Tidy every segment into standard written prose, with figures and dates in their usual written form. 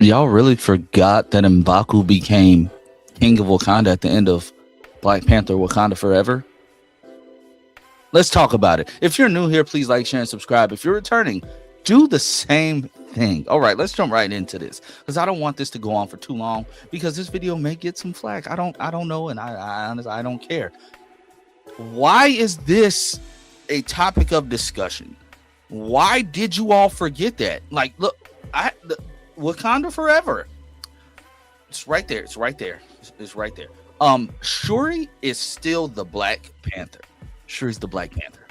Y'all really forgot that M'Baku became King of Wakanda at the end of Black Panther Wakanda Forever? Let's talk about it. If you're new here, please like, share, and subscribe. If you're returning, do the same thing. All right, let's jump right into this because I don't want this to go on for too long because this video may get some flack. I don't know, and I honestly I don't care. Why is this a topic of discussion? Why did you all forget that? Like, look, Wakanda Forever. It's right there. It's right there. It's right there. Shuri is still the Black Panther. Shuri's the Black Panther.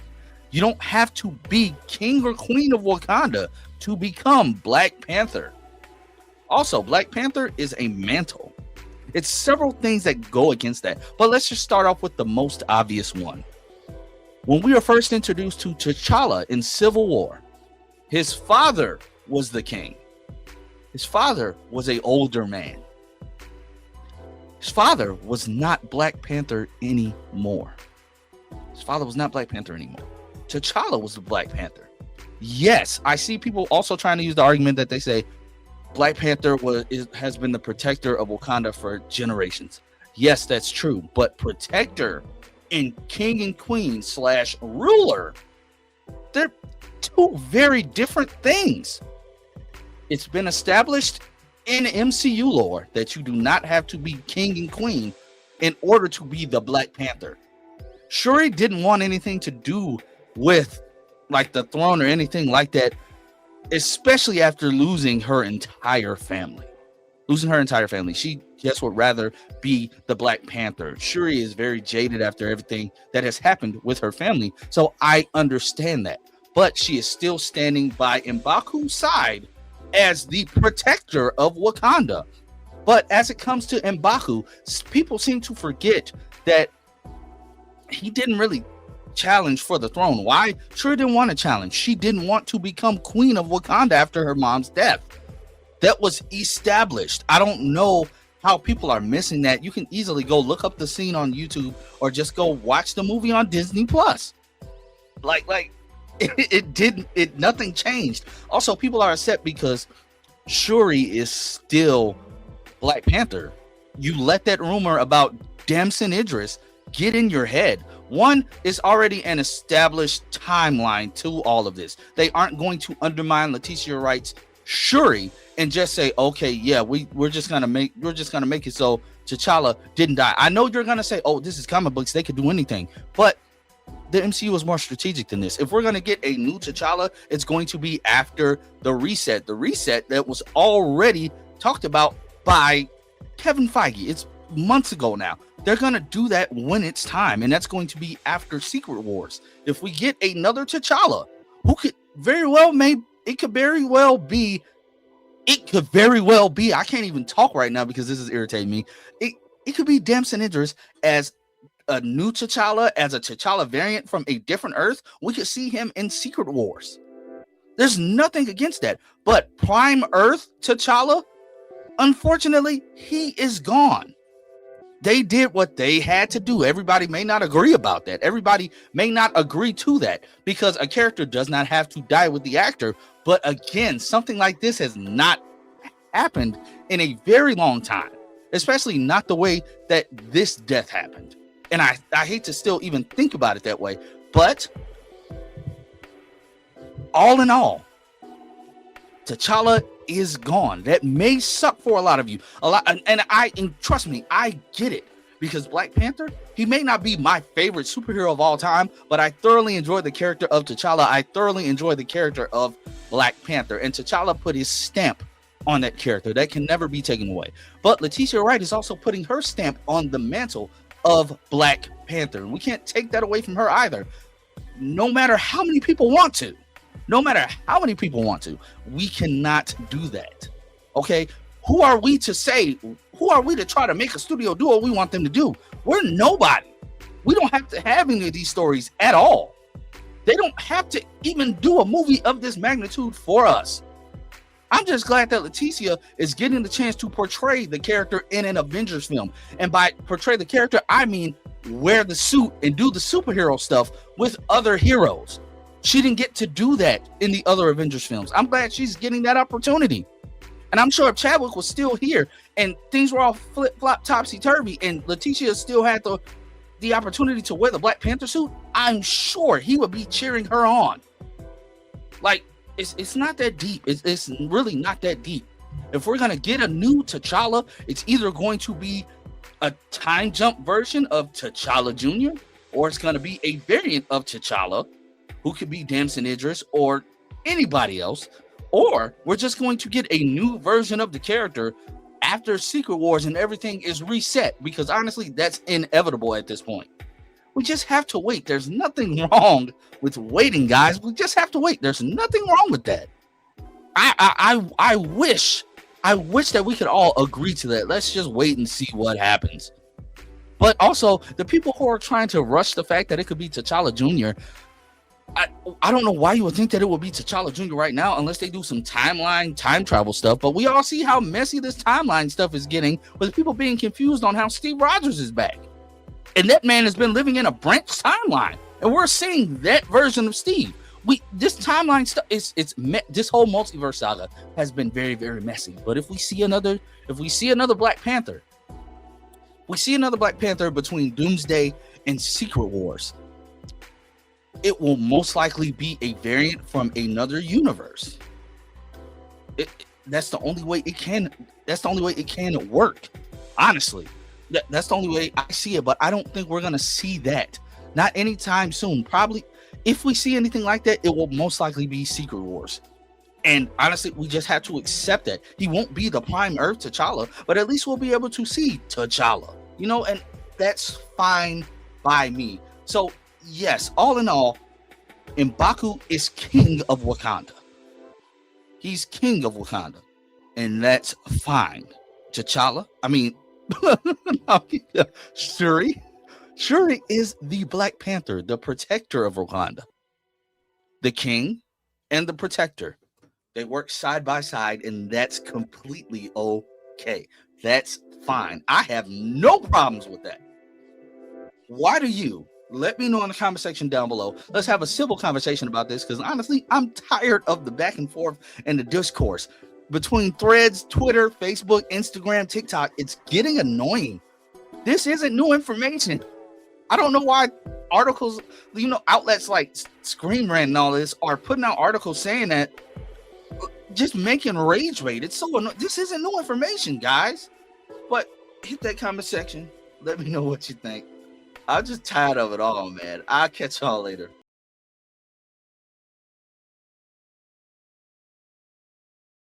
You don't have to be king or queen of Wakanda to become Black Panther. Also, Black Panther is a mantle. It's several things that go against that. But let's just start off with the most obvious one. When we were first introduced to T'Challa in Civil War, his father was the king. His father was an older man. His father was not Black Panther anymore. His father was not Black Panther anymore. T'Challa was the Black Panther. Yes, I see people also trying to use the argument that they say Black Panther has been the protector of Wakanda for generations. Yes, that's true. But protector and king and queen / ruler, they're two very different things. It's been established in MCU lore that you do not have to be king and queen in order to be the Black Panther. Shuri didn't want anything to do with like the throne or anything like that, especially after losing her entire family. She just would rather be the Black Panther. Shuri is very jaded after everything that has happened with her family, so I understand that. But she is still standing by M'Baku's side as the protector of Wakanda. But as it comes to M'Baku, people seem to forget that he didn't really challenge for the throne. Why? Shuri didn't want to challenge. She didn't want to become queen of Wakanda after her mom's death. That was established. I don't know how people are missing that. You can easily go look up the scene on YouTube or just go watch the movie on Disney Plus. Nothing changed. Also, people are upset because Shuri is still Black Panther. You let that rumor about Damson Idris get in your head. One, is already an established timeline to all of this. They aren't going to undermine Letitia Wright's Shuri and just say, okay, yeah, we're just gonna make it so T'Challa didn't die. I know you're gonna say, oh, this is comic books, they could do anything, but the MCU was more strategic than this. If we're gonna get a new T'Challa, it's going to be after the reset that was already talked about by Kevin Feige. It's months ago now. They're gonna do that when it's time, and that's going to be after Secret Wars. If we get another T'Challa, who could very well be, I can't even talk right now because this is irritating me. It could be Damson Idris as a new T'Challa, as a T'Challa variant from a different Earth. We could see him in Secret Wars. There's nothing against that. But Prime Earth T'Challa, unfortunately, he is gone. They did what they had to do. Everybody may not agree about that. Everybody may not agree to that because a character does not have to die with the actor. But again, something like this has not happened in a very long time, especially not the way that this death happened. And I hate to still even think about it that way. But all in all, T'Challa is gone. That may suck for a lot of you. And trust me, I get it. Because Black Panther, he may not be my favorite superhero of all time, but I thoroughly enjoy the character of T'Challa. I thoroughly enjoy the character of Black Panther. And T'Challa put his stamp on that character. That can never be taken away. But Letitia Wright is also putting her stamp on the mantle of Black Panther. And we can't take that away from her either. No matter how many people want to. We cannot do that. Okay? Who are we to try to make a studio do what we want them to do? We're nobody. We don't have to have any of these stories at all. They don't have to even do a movie of this magnitude for us. I'm just glad that Leticia is getting the chance to portray the character in an Avengers film. And by portray the character, I mean wear the suit and do the superhero stuff with other heroes. She didn't get to do that in the other Avengers films. I'm glad she's getting that opportunity. And I'm sure if Chadwick was still here and things were all flip flop topsy turvy, and Letitia still had the opportunity to wear the Black Panther suit, I'm sure he would be cheering her on. Like, it's not that deep. It's really not that deep. If we're gonna get a new T'Challa, it's either going to be a time jump version of T'Challa Jr., or it's gonna be a variant of T'Challa, who could be Damson Idris or anybody else, or we're just going to get a new version of the character after Secret Wars and everything is reset, because honestly, that's inevitable at this point. We just have to wait. There's nothing wrong with waiting, guys. We just have to wait. There's nothing wrong with that. I wish that we could all agree to that. Let's just wait and see what happens. But also, the people who are trying to rush the fact that it could be T'Challa Jr., I don't know why you would think that it would be T'Challa Jr. right now, unless they do some timeline, time travel stuff. But we all see how messy this timeline stuff is getting, with people being confused on how Steve Rogers is back. And that man has been living in a branch timeline, and we're seeing that version of Steve. This timeline stuff this whole multiverse saga has been very, very messy. But if we see another Black Panther, between Doomsday and Secret Wars, it will most likely be a variant from another universe. That's the only way it can work. Honestly, that's the only way I see it. But I don't think we're gonna see that, not anytime soon. Probably, if we see anything like that, it will most likely be Secret Wars. And honestly, we just have to accept that he won't be the Prime Earth T'Challa, but at least we'll be able to see T'Challa, and that's fine by me. So yes, all in all, M'Baku is king of Wakanda. He's king of Wakanda, and that's fine. T'Challa, Shuri is the Black Panther, the protector of Wakanda. The king and the protector, they work side by side, and that's completely okay. That's fine. I have no problems with that. Why do you? Let me know in the comment section down below. Let's have a civil conversation about this, because honestly, I'm tired of the back and forth and the discourse between Threads, Twitter, Facebook, Instagram, TikTok. It's getting annoying. This isn't new information. I don't know why articles, outlets like Screen Rant and all this are putting out articles saying that, just making rage bait. It's so annoying. This isn't new information, guys. But hit that comment section. Let me know what you think. I'm just tired of it all, man. I'll catch y'all later.